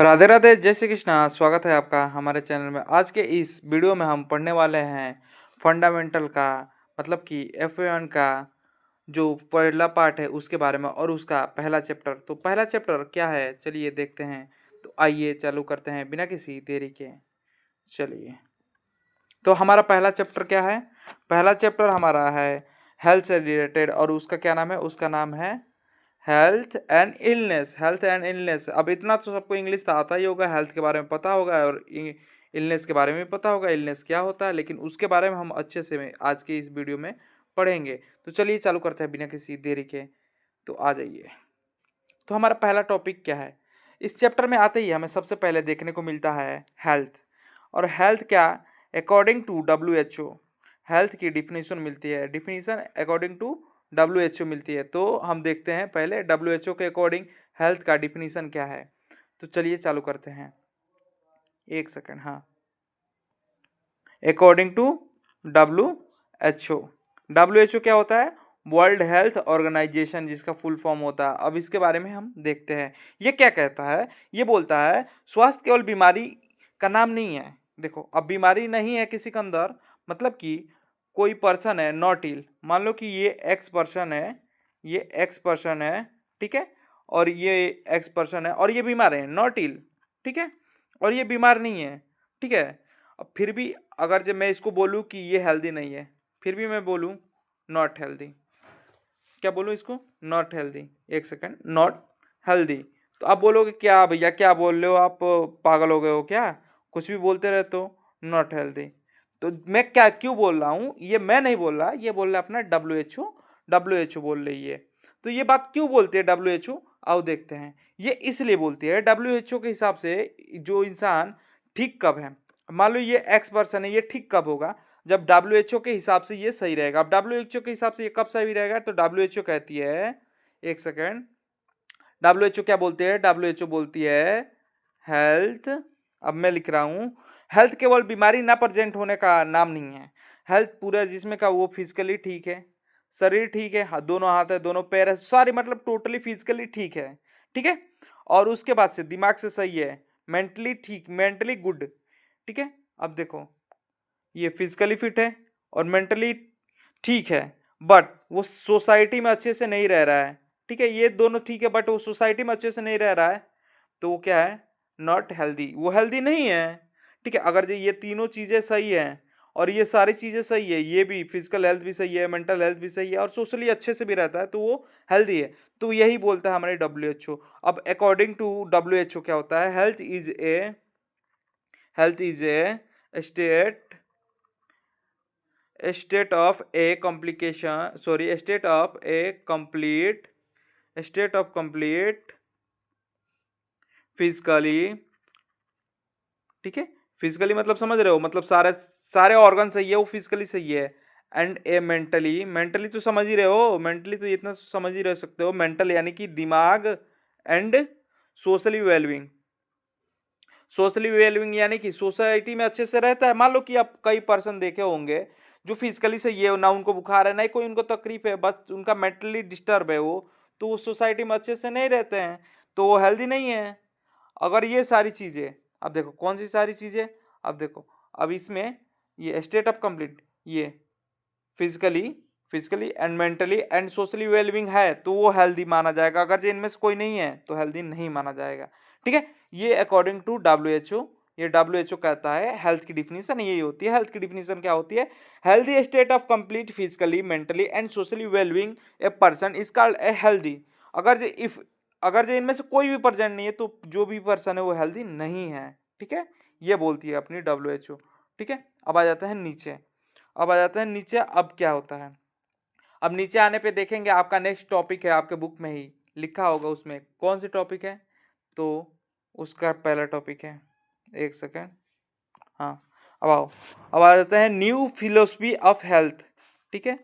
राधे राधे, जय श्री कृष्णा। स्वागत है आपका हमारे चैनल में। आज के इस वीडियो में हम पढ़ने वाले हैं फंडामेंटल का, मतलब कि F1 का जो पहला पार्ट है उसके बारे में और उसका पहला चैप्टर। तो पहला चैप्टर क्या है, चलिए देखते हैं। तो आइए चालू करते हैं बिना किसी देरी के। चलिए, तो हमारा पहला चैप्टर क्या है? पहला चैप्टर हमारा है हेल्थ से रिलेटेड, और उसका क्या नाम है? उसका नाम है health and illness. Health and illness, अब इतना तो सबको इंग्लिश तो आता ही होगा, हेल्थ के बारे में पता होगा और इलनेस के बारे में भी पता होगा, इलनेस क्या होता है, लेकिन उसके बारे में हम अच्छे से आज के इस वीडियो में पढ़ेंगे। तो चलिए चालू करते हैं बिना किसी देरी के। तो आ जाइए। तो हमारा पहला टॉपिक क्या है? इस चैप्टर में आते ही हमें सबसे पहले देखने को मिलता है हेल्थ। और हेल्थ क्या, अकॉर्डिंग टू WHO हेल्थ की डिफिनीशन मिलती है। डिफिनीशन अकॉर्डिंग टू WHO मिलती है। तो हम देखते हैं पहले WHO के अकॉर्डिंग हेल्थ का डिफिनीशन क्या है। तो चलिए चालू करते हैं। एक सेकंड, हाँ। अकॉर्डिंग टू WHO क्या होता है? वर्ल्ड हेल्थ ऑर्गेनाइजेशन, जिसका फुल फॉर्म होता है। अब इसके बारे में हम देखते हैं ये क्या कहता है। ये बोलता है स्वास्थ्य केवल बीमारी का नाम नहीं है। देखो, अब बीमारी नहीं है किसी के अंदर, मतलब कि कोई पर्सन है नॉट इल। मान लो कि ये एक्स पर्सन है, ये एक्स पर्सन है, ठीक है, और ये एक्स पर्सन है और ये बीमार है, नॉट इल, ठीक है, और ये बीमार नहीं है, ठीक है। अब फिर भी अगर जब मैं इसको बोलूँ कि ये हेल्दी नहीं है, फिर भी मैं बोलूँ नॉट हेल्दी। क्या बोलूँ इसको? Not healthy. एक सेकंड, नॉट हेल्दी। तो आप बोलोगे क्या भैया, क्या बोल रहे हो आप, पागल हो गए हो क्या? कुछ भी बोलते रहते हो। Not healthy. तो मैं क्या क्यों बोल रहा हूँ? ये मैं नहीं बोल रहा, ये बोल रहा है अपना WHO बोल रही है। तो ये बात क्यों बोलती है WHO? आओ देखते हैं। ये इसलिए बोलती है, WHO के हिसाब से जो इंसान ठीक कब है। मान लो ये एक्स पर्सन है, ये ठीक कब होगा? जब WHO के हिसाब से ये सही रहेगा। अब WHO के हिसाब से ये कब सही रहेगा? तो WHO कहती है, एक सेकेंड, WHO क्या बोलती है? WHO बोलती है हेल्थ, अब मैं लिख रहा हूं, हेल्थ केवल बीमारी ना प्रेजेंट होने का नाम नहीं है। हेल्थ पूरा जिसमें का वो फिजिकली ठीक है, शरीर ठीक है, दोनों हाथ है, दोनों पैर है, सारी मतलब टोटली फिजिकली ठीक है, ठीक है। और उसके बाद से दिमाग से सही है, मेंटली ठीक, मेंटली गुड, ठीक है। अब देखो, ये फिजिकली फिट है और मेंटली ठीक है, बट वो सोसाइटी में अच्छे से नहीं रह रहा है, ठीक है। ये दोनों ठीक है बट वो सोसाइटी में अच्छे से नहीं रह रहा है, तो वो क्या है? नॉट हेल्दी, वो हेल्दी नहीं है, ठीक है। अगर ये तीनों चीजें सही है और ये सारी चीजें सही है, ये भी फिजिकल हेल्थ भी सही है, मेंटल हेल्थ भी सही है और सोशली अच्छे से भी रहता है, तो वो हेल्दी है। तो यही बोलता है हमारे WHO। अब अकॉर्डिंग टू WHO क्या होता है? Health is A state of A complication, sorry, state of complete physically, ठीक है। फिजिकली मतलब समझ रहे हो, मतलब सारे सारे ऑर्गन सही है, वो फिजिकली सही है। एंड ए मेंटली, मेंटली तो समझ ही रहे हो, मेंटली तो इतना समझ ही रह सकते हो, मेंटल यानी कि दिमाग। And socially wellbeing, socially wellbeing यानी कि सोसाइटी में अच्छे से रहता है। मान लो कि आप कई पर्सन देखे होंगे जो फिजिकली सही है, ना उनको बुखार है, ना ही कोई उनको तकलीफ है, बस उनका मेंटली डिस्टर्ब है वो, तो वो सोसाइटी में अच्छे से नहीं रहते हैं, तो वो हेल्दी नहीं है। अगर ये सारी चीजें, अब देखो कौन सी सारी चीजें, अब देखो, अब इसमें ये स्टेट ऑफ कंप्लीट, ये physically physically and mentally and socially wellbeing है, तो वो हेल्दी माना जाएगा। अगर जो इनमें से कोई नहीं है तो हेल्दी नहीं माना जाएगा, ठीक है। ये अकॉर्डिंग टू WHO, ये WHO कहता है हेल्थ की डिफिनीशन यही होती है। हेल्थ की डिफिनीशन क्या होती है? Healthy state of complete physically mentally and socially wellbeing a person is called a healthy. अगर जो इफ अगर जो इनमें से कोई भी पर्सन नहीं है तो जो भी पर्सन है वो हेल्दी नहीं है, ठीक है। ये बोलती है अपनी WHO, ठीक है। अब आ जाते हैं नीचे, अब क्या होता है? अब नीचे आने पे देखेंगे आपका नेक्स्ट टॉपिक है, आपके बुक में ही लिखा होगा, उसमें कौन सी टॉपिक है, तो उसका पहला टॉपिक है, एक सेकेंड, हाँ। अब आओ, अब आ जाते हैं न्यू फिलोसफी ऑफ हेल्थ, ठीक है।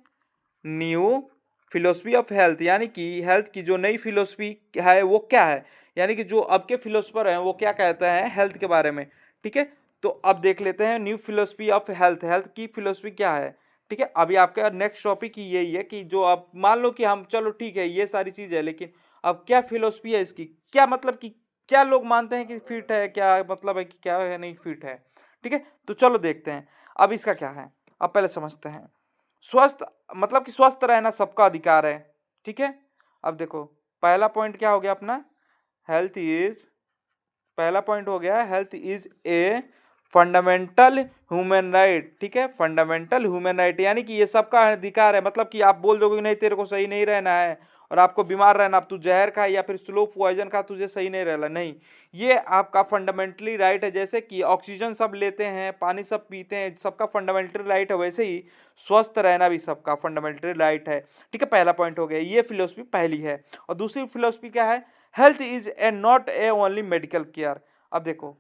न्यू फिलोसफी ऑफ हेल्थ यानी कि हेल्थ की जो नई फिलोसफी है वो क्या है, यानी कि जो अब के फिलोसफर हैं वो क्या कहते हैं हेल्थ के बारे में, ठीक है। तो अब देख लेते हैं new philosophy of health, health की फिलोसफी क्या है, ठीक है। अभी आपका नेक्स्ट टॉपिक ही यही है कि जो आप मान लो कि हम, चलो ठीक है ये सारी चीज है, लेकिन अब क्या फिलोसफी है इसकी, क्या मतलब कि क्या लोग मानते हैं कि फिट है, क्या मतलब है कि क्या है नहीं फिट है। ठीक है, तो चलो देखते हैं अब इसका क्या है। अब पहले समझते हैं। स्वस्थ मतलब कि स्वस्थ रहना सबका अधिकार है। ठीक है, अब देखो पहला पॉइंट क्या हो गया अपना, हेल्थ इज, पहला पॉइंट हो गया health is a fundamental human right. ठीक है, फंडामेंटल ह्यूमन राइट यानी कि ये सबका अधिकार है। मतलब कि आप बोल दोगे कि नहीं तेरे को सही नहीं रहना है और आपको बीमार रहना, अब तू जहर खा या फिर स्लो पॉइजन खा, तुझे सही नहीं रहना, नहीं, ये आपका फंडामेंटली राइट है। जैसे कि ऑक्सीजन सब लेते हैं, पानी सब पीते हैं, सबका फंडामेंटल राइट है, वैसे ही स्वस्थ रहना भी सबका फंडामेंटल राइट है। ठीक है, पहला पॉइंट हो गया, ये फिलोसफी पहली है। और दूसरी फिलोसफी क्या है, health is A not A only medical care. अब देखो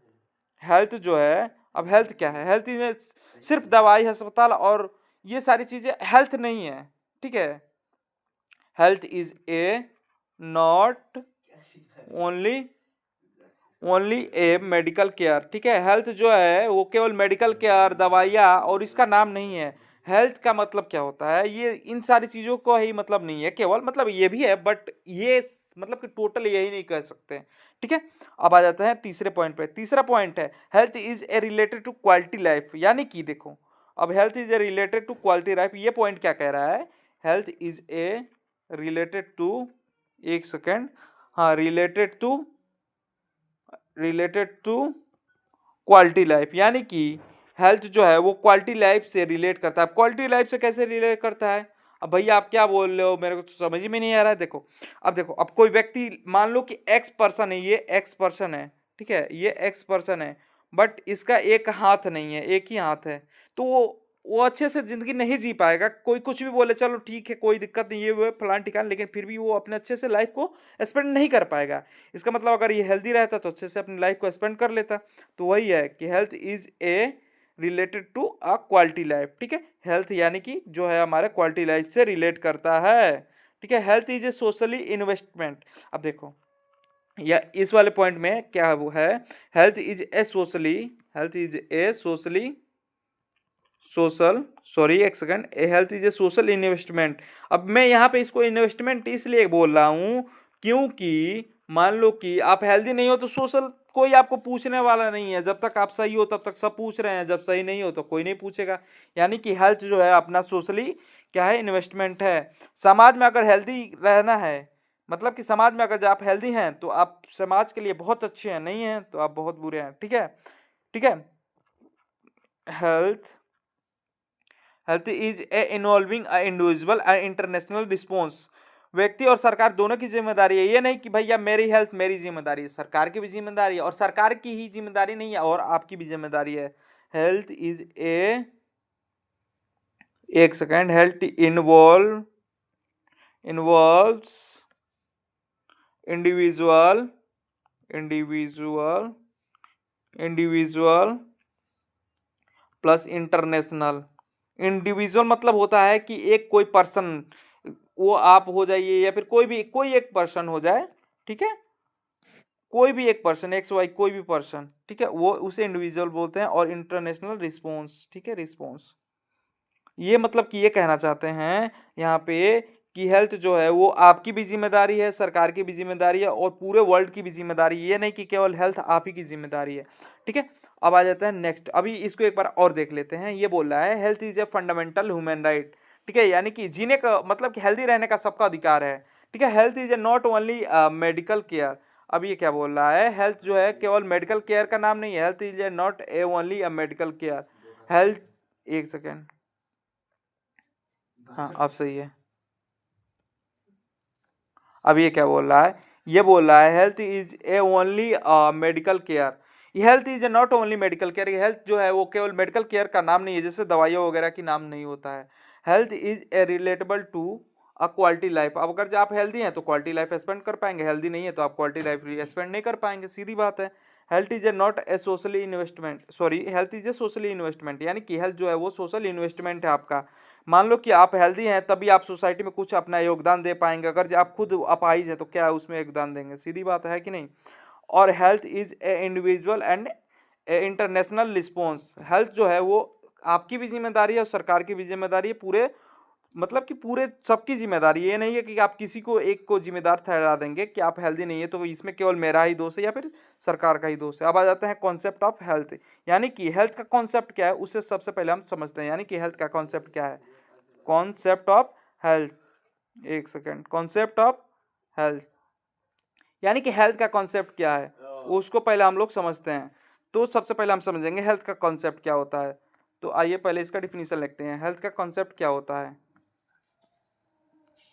हेल्थ जो है, अब हेल्थ क्या है, हेल्थ इज सिर्फ दवाई, अस्पताल और ये सारी चीजें हेल्थ नहीं है। ठीक है, health is A not only only A medical care. ठीक है, हेल्थ जो है वो केवल मेडिकल केयर, दवाइयाँ और इसका नाम नहीं है। हेल्थ का मतलब क्या होता है, ये इन सारी चीजों को ही मतलब नहीं है केवल, मतलब ये भी है बट ये मतलब कि टोटल यही नहीं कह सकते। ठीक है, अब आ जाते हैं तीसरे पॉइंट पे। तीसरा पॉइंट है health is a related to quality life. यानी कि देखो अब health is a related to quality life, ये पॉइंट क्या कह रहा है, health is a related to, एक सेकेंड, हाँ, रिलेटेड टू क्वालिटी लाइफ। यानी कि हेल्थ जो है वो क्वालिटी लाइफ से रिलेट करता है। क्वालिटी लाइफ से कैसे रिलेट करता है, अब भैया आप क्या बोल रहे हो, मेरे को तो समझ में नहीं आ रहा है। देखो अब देखो, अब कोई व्यक्ति मान लो कि एक्स पर्सन है, ये एक्स पर्सन है, ठीक है, ये एक्स पर्सन है, बट इसका एक हाथ नहीं है, एक ही हाथ है, तो वो अच्छे से जिंदगी नहीं जी पाएगा। कोई कुछ भी बोले चलो ठीक है कोई दिक्कत नहीं, ये वो फलान ठिकान, लेकिन फिर भी वो अपने अच्छे से लाइफ को स्पेंड नहीं कर पाएगा। इसका मतलब अगर ये हेल्दी रहता तो अच्छे से अपनी लाइफ को स्पेंड कर लेता। तो वही है कि health is a related to a quality life. ठीक है, हेल्थ यानी कि जो है हमारे क्वालिटी लाइफ से रिलेट करता है। ठीक है, health is a socially investment. अब देखो या इस वाले पॉइंट में क्या वो है, health is a socially, health is a socially social, sorry एक second, a health is a social investment. अब मैं यहाँ पे इसको इन्वेस्टमेंट इसलिए बोल रहा हूँ क्योंकि मान लो कि आप हेल्दी नहीं हो तो सोशल कोई आपको पूछने वाला नहीं है। जब तक आप सही हो तब तक सब पूछ रहे हैं, जब सही नहीं हो तो कोई नहीं पूछेगा। यानी कि हेल्थ जो है अपना सोशली क्या है, इन्वेस्टमेंट है। समाज में अगर हेल्दी रहना है, मतलब कि समाज में अगर आप हेल्दी हैं तो आप समाज के लिए बहुत अच्छे हैं, नहीं हैं तो आप बहुत बुरे हैं। ठीक है, ठीक है, health, health is A involving a individual and international response. व्यक्ति और सरकार दोनों की जिम्मेदारी है। ये नहीं कि भैया मेरी हेल्थ मेरी जिम्मेदारी है, सरकार की भी जिम्मेदारी है, और सरकार की ही जिम्मेदारी नहीं है और आपकी भी जिम्मेदारी है। हेल्थ इज ए, एक second, health involves individual individual individual plus international. Individual मतलब होता है कि एक कोई पर्सन, वो आप हो जाइए या फिर कोई भी कोई एक पर्सन हो जाए। ठीक है, कोई भी एक पर्सन, एक्स वाई कोई भी पर्सन, ठीक है, वो उसे इंडिविजुअल बोलते हैं। और इंटरनेशनल रिस्पॉन्स, ठीक है, रिस्पॉन्स, ये मतलब कि ये कहना चाहते हैं यहाँ पे कि हेल्थ जो है वो आपकी भी जिम्मेदारी है, सरकार की भी जिम्मेदारी है और पूरे वर्ल्ड की भी जिम्मेदारी है। ये नहीं कि केवल हेल्थ आप ही की जिम्मेदारी है। ठीक है, अब आ जाता है नेक्स्ट, अभी इसको एक बार और देख लेते हैं। ये बोल रहा है health is a fundamental human right. ठीक है, यानी कि जीने का मतलब कि हेल्दी रहने का सबका अधिकार है। ठीक है, health is A not only medical care. अब ये क्या बोल रहा है, हेल्थ जो है केवल मेडिकल केयर का नाम नहीं है, health is A not A only a medical care. Health, एक सेकेंड, हाँ अब सही है। अब ये क्या बोल रहा है, ये बोल रहा है health is A only medical care. Health is A not only medical care, health जो है वो केवल मेडिकल केयर का नाम नहीं है, जैसे दवाइयों वगैरह की नाम नहीं होता है। Health is a relatable to a quality life. अब अगर जो आप हेल्दी हैं तो क्वालिटी लाइफ स्पेंड कर पाएंगे, हेल्दी नहीं है तो आप क्वालिटी लाइफ स्पेंड नहीं कर पाएंगे, सीधी बात है। Health is A not a socially investment, sorry, health is a socially investment, यानी कि हेल्थ जो है वो सोशल इन्वेस्टमेंट है आपका। मान लो कि आप हेल्दी हैं तभी आप सोसाइटी में कुछ अपना योगदान दे पाएंगे, अगर जो आप खुद अपाहिज हैं तो क्या उसमें योगदान देंगे, सीधी बात है कि नहीं। और health is A individual and A international response. Health जो है वो आपकी भी जिम्मेदारी है और सरकार की भी जिम्मेदारी है, पूरे मतलब कि पूरे सबकी जिम्मेदारी, ये नहीं है कि आप किसी को एक को जिम्मेदार ठहरा देंगे कि आप हेल्दी नहीं है तो इसमें केवल मेरा ही दोष है या फिर सरकार का ही दोष है। अब आ जाते हैं कॉन्सेप्ट ऑफ हेल्थ, यानी कि हेल्थ का कॉन्सेप्ट क्या है उससे सबसे पहले हम समझते हैं, यानी कि हेल्थ का कॉन्सेप्ट क्या है। कॉन्सेप्ट ऑफ हेल्थ, एक सेकेंड, कॉन्सेप्ट ऑफ हेल्थ यानी कि हेल्थ का कॉन्सेप्ट क्या है उसको पहले हम लोग समझते हैं। तो सबसे पहले हम समझेंगे हेल्थ का कॉन्सेप्ट क्या होता है। तो आइए पहले इसका डिफिनीशन लिखते हैं, हेल्थ का कॉन्सेप्ट क्या होता है।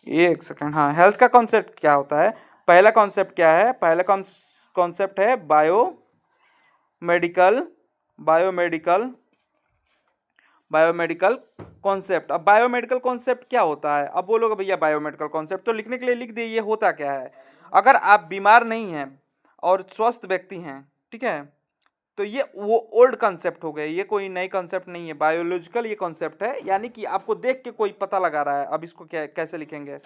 एक सेकंड, हाँ, हेल्थ का कॉन्सेप्ट क्या होता है। पहला कॉन्सेप्ट क्या है, पहला कॉन्सेप्ट है मेडिकल बायोमेडिकल बायोमेडिकल कॉन्सेप्ट। अब बायोमेडिकल कॉन्सेप्ट क्या होता है, अब बोलोगे भैया बायोमेडिकल कॉन्सेप्ट तो लिखने के लिए लिख दिए, ये होता क्या है। अगर आप बीमार नहीं हैं और स्वस्थ व्यक्ति हैं, ठीक है, तो ये वो ओल्ड कंसेप्ट हो गए, ये कोई नई कंसेप्ट नहीं है। बायोलॉजिकल ये कॉन्सेप्ट है, यानी कि आपको देख के कोई पता लगा रहा है। अब इसको क्या कैसे लिखेंगे,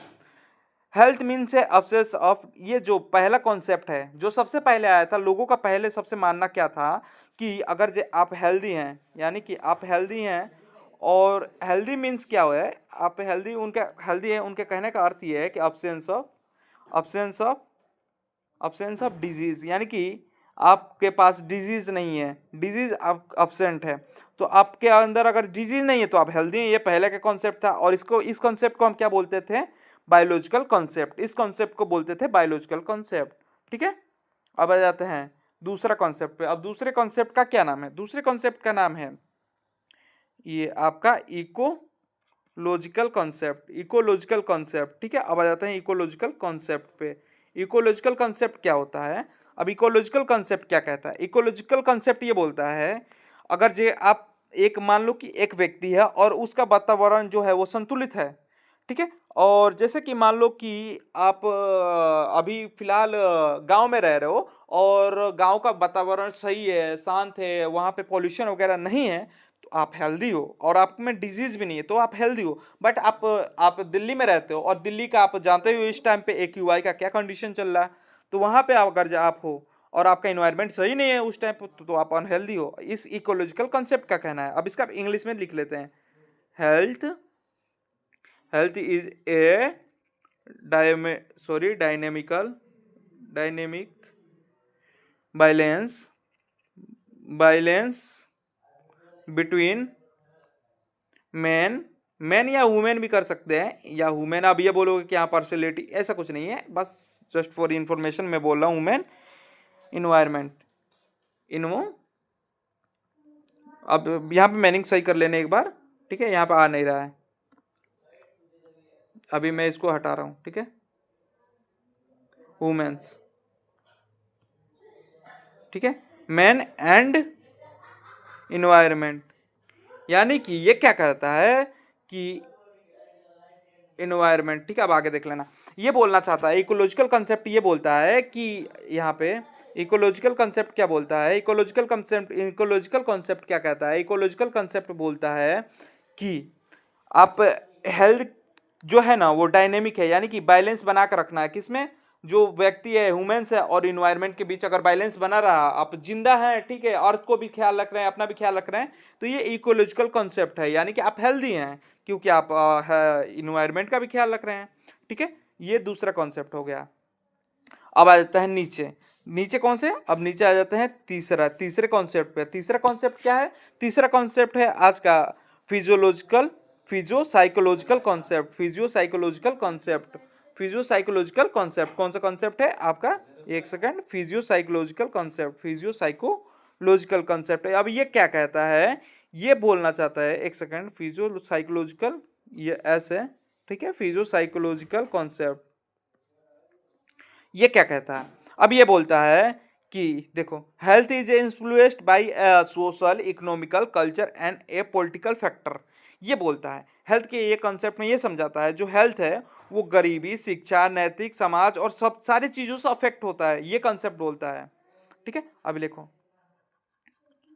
हेल्थ मीन्स है अब्सेस ऑफ, ये जो पहला कॉन्सेप्ट है जो सबसे पहले आया था, लोगों का पहले सबसे मानना क्या था कि अगर जे आप हेल्दी हैं, यानी कि आप हेल्दी हैं, और हेल्दी मीन्स क्या है, आप हेल्दी, उनके हेल्दी है उनके कहने का अर्थ ये है कि absence of absence of disease, यानी कि आपके पास डिजीज नहीं है, डिजीज अब्सेंट है। तो आपके अंदर अगर डिजीज नहीं है तो आप हेल्दी हैं, ये पहले का कॉन्सेप्ट था। और इस कॉन्सेप्ट को हम क्या बोलते थे, बायोलॉजिकल कॉन्सेप्ट, इस कॉन्सेप्ट को बोलते थे बायोलॉजिकल कॉन्सेप्ट, ठीक है। अब आ जाते हैं दूसरा कॉन्सेप्ट पे। अब दूसरे कॉन्सेप्ट का क्या नाम है, दूसरे कॉन्सेप्ट का नाम है ये आपका इकोलॉजिकल कॉन्सेप्ट, ठीक है। अब आ जाते हैं इकोलॉजिकल कॉन्सेप्ट पे। इकोलॉजिकल कॉन्सेप्ट क्या होता है, अब इकोलॉजिकल कॉन्सेप्ट क्या कहता है, इकोलॉजिकल कॉन्सेप्ट ये बोलता है अगर जे आप एक मान लो कि एक व्यक्ति है और उसका वातावरण जो है वो संतुलित है, ठीक है। और जैसे कि मान लो कि आप अभी फिलहाल गांव में रह रहे हो और गांव का वातावरण सही है, शांत है, वहाँ पे पॉल्यूशन वगैरह नहीं है, तो आप हेल्दी हो और आप में डिजीज भी नहीं है तो आप हेल्दी हो। बट आप दिल्ली में रहते हो और दिल्ली का आप जानते हो इस टाइम पे AQI का क्या कंडीशन चल रहा है, तो वहाँ पे अगर आप हो और आपका इन्वायरमेंट सही नहीं है उस टाइम पे तो आप अनहेल्दी हो। इस इकोलॉजिकल कॉन्सेप्ट का कहना है। अब इसका इंग्लिश में लिख लेते हैं, health health is A dynamic balance between man man या वुमेन भी कर सकते हैं, या वुमेन, अब ये बोलोगे कि यहाँ पार्शलिटी, ऐसा कुछ नहीं है, बस जस्ट फॉर इंफॉर्मेशन मैं बोल रहा हूँ वुमेन, इन्वायरमेंट, इन्वो। अब यहाँ पे मीनिंग सही कर लेने एक बार, ठीक है, यहाँ पे आ नहीं रहा है, अभी मैं इसको हटा रहा हूँ, ठीक है, वुमेन्स, ठीक है, मैन एंड इन्वायरमेंट, यानी कि ये क्या कहता है कि इन्वायरमेंट, ठीक है। अब आगे देख लेना, ये बोलना चाहता है इकोलॉजिकल कंसेप्ट, ये बोलता है कि यहाँ पे इकोलॉजिकल कंसेप्ट क्या बोलता है, इकोलॉजिकल कॉन्सेप्ट क्या कहता है, इकोलॉजिकल कंसेप्ट बोलता है कि आप हेल्थ जो है ना वो डायनेमिक है, यानी कि बैलेंस बना कर रखना है, किसमें, जो व्यक्ति है, ह्यूमंस है और इन्वायरमेंट के बीच अगर बैलेंस बना रहा, आप जिंदा हैं, ठीक है, अर्थ को भी ख्याल रख रहे हैं, अपना भी ख्याल रख रहे हैं, तो ये इकोलॉजिकल कॉन्सेप्ट है, यानी कि आप हेल्दी हैं क्योंकि आप इन्वायरमेंट का भी ख्याल रख रहे हैं, ठीक है। ये दूसरा कॉन्सेप्ट हो गया। अब आ जाता है नीचे, नीचे कौन से, अब नीचे आ जाते हैं तीसरे कॉन्सेप्ट पे। तीसरा कॉन्सेप्ट क्या है, तीसरा कॉन्सेप्ट है आज का फिजियोलॉजिकल फिजियो साइकोलॉजिकल कॉन्सेप्ट। कौन सा कॉन्सेप्ट है आपका, एक सेकंड, फिजियो साइकोलॉजिकल कॉन्सेप्ट है। अब ये क्या कहता है, ये बोलना चाहता है, एक सेकंड, फिजियो साइकोलॉजिकल, ये ऐसे, ठीक है, फिजियो साइकोलॉजिकल कॉन्सेप्ट ये क्या कहता है, अब ये बोलता है कि देखो, health is influenced by social, economical, culture and A political factor. ये बोलता है हेल्थ के ये कॉन्सेप्ट में ये समझाता है जो हेल्थ है वो गरीबी, शिक्षा, नैतिक, समाज और सब सारी चीजों से अफेक्ट होता है, ये कॉन्सेप्ट बोलता है, ठीक है। अब लिखो,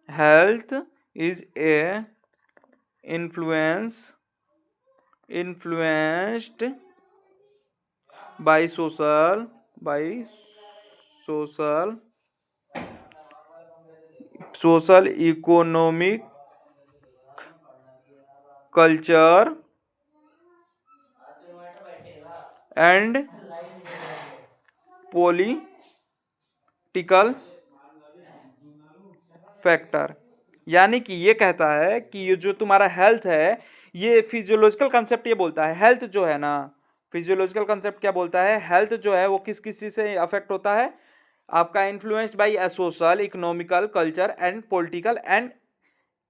health is A influenced by social economic, culture and political factor. यानी कि ये कहता है कि ये जो तुम्हारा हेल्थ है, ये फिजियोलॉजिकल कंसेप्ट ये बोलता है, हेल्थ जो है ना, फिजियोलॉजिकल कंसेप्ट क्या बोलता है, हेल्थ जो है वो किस किस चीज से अफेक्ट होता है, आपका influenced by social, economical, culture and political and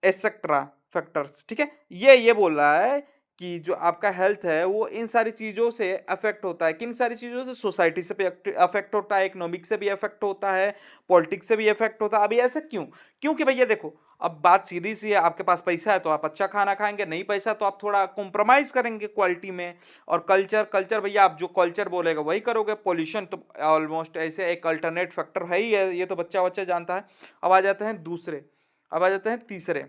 etcetera factors. ठीक है, ये बोल रहा है कि जो आपका हेल्थ है वो इन सारी चीज़ों से अफेक्ट होता है। किन सारी चीज़ों से? सोसाइटी से भी अफेक्ट होता है, इकोनॉमिक से भी अफेक्ट होता है, पॉलिटिक्स से भी अफेक्ट होता है। अभी ऐसा क्यों? क्योंकि भैया देखो, अब बात सीधी सी है, आपके पास पैसा है तो आप अच्छा खाना खाएंगे, नहीं पैसा तो आप थोड़ा कॉम्प्रोमाइज करेंगे क्वालिटी में। और कल्चर, कल्चर भैया आप जो कल्चर बोलेगा वही करोगे। पॉल्यूशन तो ऑलमोस्ट ऐसे एक अल्टरनेट फैक्टर है ही है, ये तो बच्चा बच्चा जानता है। अब आ जाते हैं दूसरे, अब आ जाते हैं तीसरे।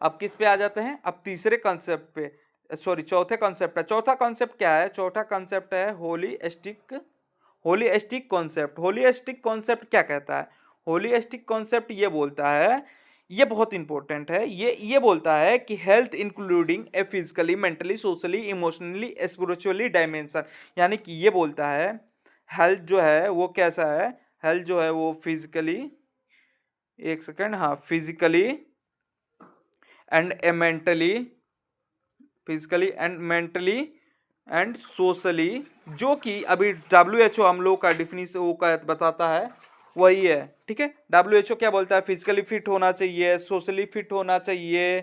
अब किस पे आ जाते हैं? अब तीसरे कॉन्सेप्ट पे, सॉरी चौथे कॉन्सेप्ट है। चौथा कॉन्सेप्ट क्या है? चौथा कॉन्सेप्ट है holistic, holistic concept. Holistic concept क्या कहता है? होलिस्टिक कॉन्सेप्ट ये बोलता है, ये बहुत इंपॉर्टेंट है, ये बोलता है कि हेल्थ इंक्लूडिंग ए physically, mentally, socially, emotionally, spiritually dimension. यानी कि ये बोलता है हेल्थ जो है वो कैसा है, हेल्थ जो है वो फिजिकली, एक सेकेंड, हाँ, physically and mentally, physically and mentally and socially, जो कि अभी WHO हम लोग का डिफिनीशन वो का बताता है, वही है। ठीक है, WHO क्या बोलता है? फिजिकली फिट होना चाहिए, सोशली फिट होना चाहिए,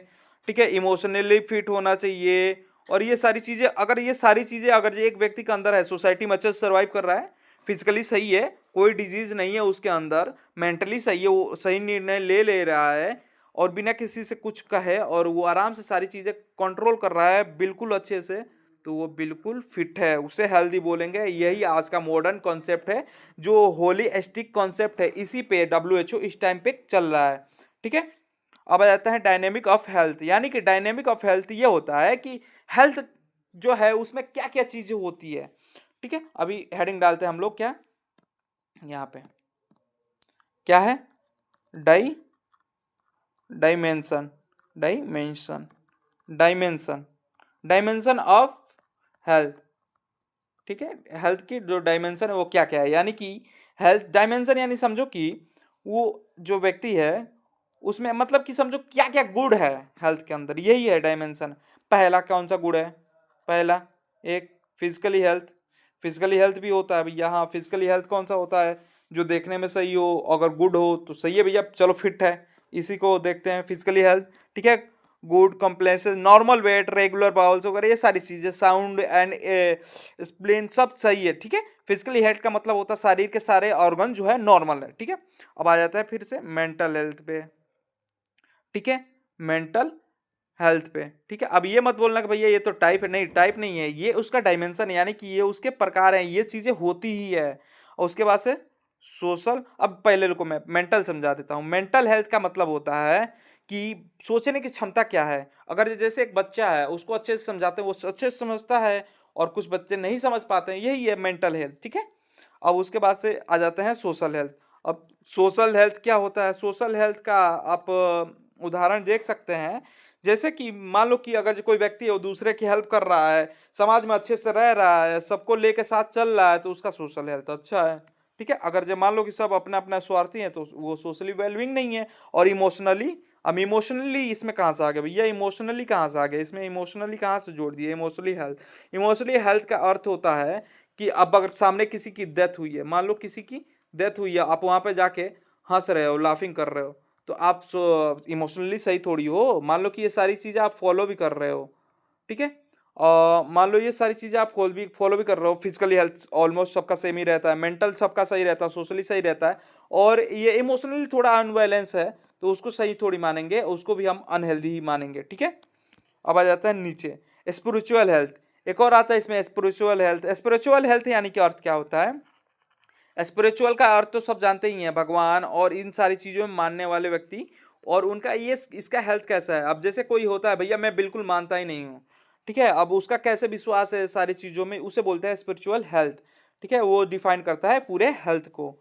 ठीक है, इमोशनली फिट होना चाहिए। और ये सारी चीजें, अगर ये सारी चीजें अगर एक व्यक्ति के अंदर है, सोसाइटी में अच्छे से सर्वाइव कर रहा है, फिजिकली सही है, कोई डिजीज नहीं है उसके अंदर, मेंटली सही है, वो सही निर्णय ले ले रहा है और बिना किसी से कुछ कहे, और वो आराम से सारी चीजें कंट्रोल कर रहा है बिल्कुल अच्छे से, तो वो बिल्कुल फिट है, उसे हेल्दी बोलेंगे। यही आज का मॉडर्न कॉन्सेप्ट है, जो होलिस्टिक कॉन्सेप्ट है, इसी पे WHO इस टाइम पे चल रहा है। ठीक है, अब आ जाता है डायनेमिक ऑफ हेल्थ। यानी कि डायनेमिक ऑफ हेल्थ ये होता है कि हेल्थ जो है उसमें क्या क्या चीजें होती है। ठीक है, अभी हेडिंग डालते हैं हम लोग, क्या यहाँ पे क्या है? डाई dimension, dimension, dimension, dimension of health. ठीक है, हेल्थ की जो डायमेंशन है वो क्या क्या है, यानी कि हेल्थ डायमेंशन यानी समझो कि वो जो व्यक्ति है उसमें, मतलब कि समझो क्या क्या गुण है हेल्थ के अंदर, यही है डायमेंशन। पहला कौन सा गुण है? पहला, एक फिजिकली हेल्थ, फिजिकली हेल्थ भी होता है भैया। हाँ, फिजिकली हेल्थ कौन सा होता है? जो देखने में सही हो, अगर गुड हो तो सही है भैया, चलो फिट है, इसी को देखते हैं फिजिकली हेल्थ। ठीक है, good complexion, normal weight, regular bowels वगैरह, ये सारी चीजें, साउंड एंड स्प्लेन सब सही है। ठीक है, फिजिकली हेल्थ का मतलब होता है शरीर के सारे ऑर्गन जो है नॉर्मल है। ठीक है, अब आ जाता है फिर से मेंटल हेल्थ पे। ठीक है, मेंटल हेल्थ पे। ठीक है, अब ये मत बोलना कि भैया ये तो टाइप है, नहीं टाइप नहीं है, ये उसका डायमेंशन है, यानी कि ये उसके प्रकार हैं, ये चीजें होती ही है। और उसके बाद से सोशल, अब पहले को मैं मेंटल समझा देता हूँ। मेंटल हेल्थ का मतलब होता है कि सोचने की क्षमता क्या है। अगर जैसे एक बच्चा है, उसको अच्छे से समझाते हैं, वो अच्छे से समझता है, और कुछ बच्चे नहीं समझ पाते हैं, यही है मेंटल हेल्थ। ठीक है, अब उसके बाद से आ जाते हैं सोशल हेल्थ। अब सोशल हेल्थ क्या होता है? सोशल हेल्थ का आप उदाहरण देख सकते हैं, जैसे कि मान लो कि अगर जो कोई व्यक्ति है वो दूसरे की हेल्प कर रहा है, समाज में अच्छे से रह रहा है, सबको लेके साथ चल रहा है, तो उसका सोशल हेल्थ अच्छा है। ठीक है, अगर जब मान लो कि सब अपना अपना स्वार्थी है, तो वो सोशली वेलबिंग नहीं है। और इमोशनली, अब इमोशनली इसमें कहाँ से आ गया भैया? इमोशनली कहाँ से आ गया इसमें? इमोशनली कहाँ से जोड़ दिए? इमोशनली हेल्थ, इमोशनली हेल्थ का अर्थ होता है कि अब अगर सामने किसी की डेथ हुई है, मान लो किसी की डेथ हुई है, आप वहां पे जाके हंस रहे हो, लाफिंग कर रहे हो, तो आप इमोशनली सही थोड़ी हो। मान लो कि ये सारी चीजें आप फॉलो भी कर रहे हो। ठीक है, और मान लो ये सारी चीजें आप फॉलो भी कर रहे हो। फिजिकली हेल्थ ऑलमोस्ट सबका सेम ही रहता है, मेंटल सबका सही रहता है, सोशली सही रहता है, और ये इमोशनली थोड़ा अनबैलेंस है, तो उसको सही थोड़ी मानेंगे, उसको भी हम अनहेल्दी ही मानेंगे। ठीक है, अब आ जाता है नीचे स्पिरिचुअल हेल्थ। एक और आता है इसमें स्पिरिचुअल हेल्थ। स्पिरिचुअल हेल्थ यानी कि अर्थ क्या होता है? स्पिरिचुअल का अर्थ तो सब जानते ही हैं, भगवान और इन सारी चीज़ों में मानने वाले व्यक्ति। और उनका ये, इसका हेल्थ कैसा है? अब जैसे कोई होता है भैया मैं बिल्कुल मानता ही नहीं हूँ, ठीक है, अब उसका कैसे विश्वास है सारी चीज़ों में, उसे बोलते हैं स्पिरिचुअल हेल्थ। ठीक है, वो डिफाइन करता है पूरे हेल्थ को।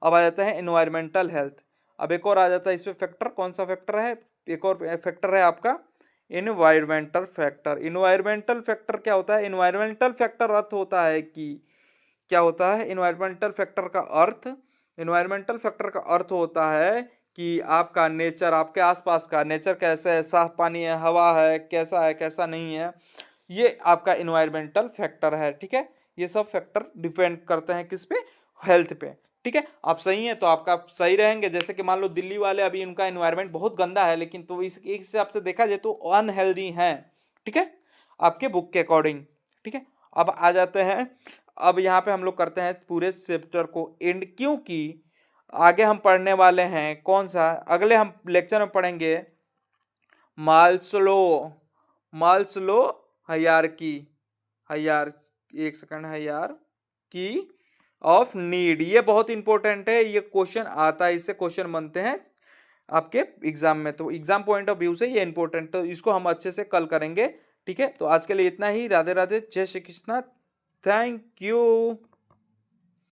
अब आ जाता है एनवायरमेंटल हेल्थ। अब एक और आ जाता है इसमें फैक्टर, कौन सा फैक्टर है? एक और फैक्टर है आपका इन्वायरमेंटल फैक्टर। इन्वायरमेंटल फैक्टर क्या होता है? इन्वायरमेंटल फैक्टर अर्थ होता है कि क्या होता है इन्वायरमेंटल फैक्टर का अर्थ? इन्वायरमेंटल फैक्टर का अर्थ होता है कि आपका नेचर, आपके आसपास का नेचर कैसा है, साफ पानी है, हवा है कैसा नहीं है, ये आपका इन्वायरमेंटल फैक्टर है। ठीक है, ये सब फैक्टर डिपेंड करते हैं किस पे? हेल्थ पे। ठीक है, आप सही हैं तो आपका सही रहेंगे। जैसे कि मान लो दिल्ली वाले अभी उनका इन्वायरमेंट बहुत गंदा है, लेकिन तो इस एक हिसाब से देखा जाए तो अनहेल्दी हैं। ठीक है, आपके बुक के अकॉर्डिंग। ठीक है, अब आ जाते हैं, अब यहाँ पे हम लोग करते हैं पूरे चैप्टर को एंड, क्योंकि आगे हम पढ़ने वाले हैं कौन सा, अगले हम लेक्चर में पढ़ेंगे माल्सलो। माल्सलो हायरार्की, हायर एक सेकंड, हायरार्की ऑफ नीड, ये बहुत इंपॉर्टेंट है, ये क्वेश्चन आता है, इससे क्वेश्चन बनते हैं आपके एग्जाम में, तो एग्जाम पॉइंट ऑफ व्यू से ये इंपॉर्टेंट, तो इसको हम अच्छे से कल करेंगे। ठीक है, तो आज के लिए इतना ही। राधे राधे, जय श्री कृष्णा, थैंक यू।